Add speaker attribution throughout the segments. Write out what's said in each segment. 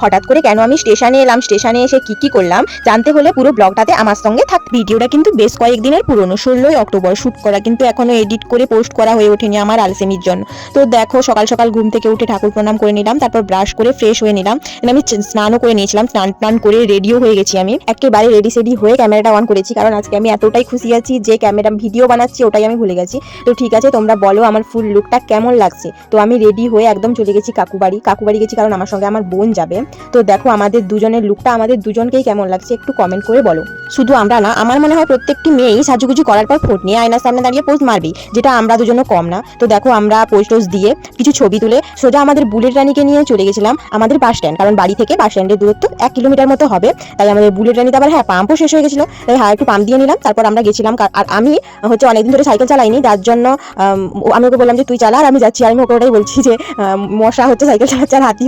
Speaker 1: হঠাৎ করে কেন আমি স্টেশনে এলাম, স্টেশনে এসে কি করলাম জানতে হলে পুরো ব্লগটাতে আমার সঙ্গে থাক। ভিডিওটা কিন্তু বেশ কয়েকদিনের পুরনো, 16ই অক্টোবর শ্যুট করা, কিন্তু এখনো এডিট করে পোস্ট করা হয়ে ওঠেনি আমার আলসেমির জন্য। তো দেখো সকাল সকাল ঘুম থেকে উঠে ঠাকুর প্রণাম করে নিলাম, তারপর ব্রাশ করে ফ্রেশ হয়ে নিলাম। আমি স্নানও করে নিয়েছিলাম, স্নান করে রেডিও হয়ে গেছি। আমি একেবারে রেডি সেডি হয়ে ক্যামেরাটা অন করেছি, কারণ আজকে আমি এতটাই খুশি আছি যে ক্যামেরা ভিডিও বানাচ্ছি ওটাই আমি ভুলে গেছি। তো ঠিক আছে, তোমরা বলো আমার ফুল লুকটা কেমন লাগছে। তো আমি রেডি হয়ে একদম চলে গেছি কাকুবাড়ি গেছি, কারণ আমার সঙ্গে আমার বোন যাবে। তো দেখো আমাদের দুজনের লুকটা আমাদের দুজনকেই কেমন লাগছে একটু কমেন্ট করে বলো। শুধু আমরা না, আমার মনে হয় প্রত্যেকটি মেয়েই সাজুগুজু করার পর ফোট নিয়ে আয়নার সামনে দাঁড়িয়ে পোজ মারবি, যেটা আমরা দুজনও কম না। তো দেখো আমরা পোজ টোজ দিয়ে কিছু ছবি তুলে সোজা আমাদের বুলেট রানীকে নিয়ে চলে গেছিলাম আমাদের বাস স্ট্যান্ড, কারণ বাড়ি থেকে বাস স্ট্যান্ডের দূরত্ব 1 কিলোমিটার মতো হবে। তাই আমাদের বুলেট রানীতে আবার পাম্পও শেষ হয়ে গেছিল, তাই একটু পাম্প দিয়ে নিলাম। তারপর আমরা গেছিলাম। আর আমি অনেকদিন ধরে সাইকেল চালাইনি, যার জন্য আমি ওকে বললাম যে তুই চালা, আর আমি যাচ্ছি। আমি ওকে ওটাই বলছি যে মশা সাইকেল চালাচ্ছে আর হাতি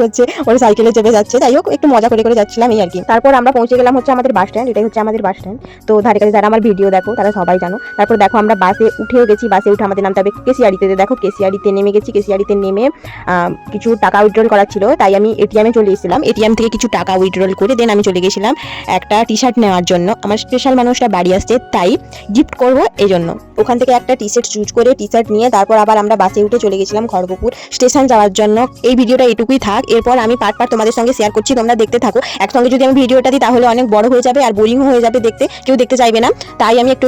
Speaker 1: ওর সাইকেলে চেপে যাচ্ছে। যাই হোক একটু মজা করে যাচ্ছিলাম এই আর কি। তারপর আমরা পৌঁছে গেলাম আমাদের বাস স্ট্যান্ড, এটাই হচ্ছে আমাদের বাস স্ট্যান্ড। তো ধারে কাছে যারা আমার ভিডিও দেখো তারা সবাই জানো। তারপর দেখো আমরা বাসে উঠেও গেছি, বাসে উঠে আমাদের নামতে হবে কেসিয়ারিতে। দেখো কেসিয়ারিতে নেমে গেছি। কেসিয়ারিতে নেমে কিছু টাকা উইথড্রল করার ছিল, তাই আমি এটিএমে চলে এসেছিলাম। এটিএম থেকে কিছু টাকা উইথড্রল করে দেন আমি চলে গেছিলাম একটা টি শার্ট নেওয়ার জন্য। আমার স্পেশাল মানুষটা বাড়ি আসছে, তাই গিফট করবো এই জন্য। ওখান থেকে একটা টি শার্ট চুজ করে টি শার্ট নিয়ে তারপর আবার আমরা বাসে উঠে চলে গেছিলাম খড়গপুর স্টেশন যাওয়ার জন্য। এই ভিডিওটা এটুকুই থাক, এরপর আমি পার্ট তোমাদের সঙ্গে শেয়ার করছি, তোমরা দেখতে থাকো। একসঙ্গে যদি আমি ভিডিওটা দিই তাহলে অনেক বড় হয়ে যাবে আর বোরিং হয়ে যাবে, দেখতে কেউ দেখতে চাইবে না। তাই আমি একটু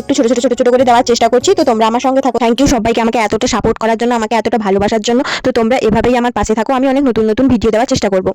Speaker 1: ছোট করে দেওয়ার চেষ্টা করছি। তো তোমরা আমার সঙ্গে থাকো। থ্যাংক ইউ সবাইকে আমাকে এতটা সাপোর্ট করার জন্য, আমাকে এতটা ভালোবাসার জন্য। তো তোমরা এভাবেই আমার পাশে থাকো, আমি অনেক নতুন ভিডিও দেওয়ার চেষ্টা করবো।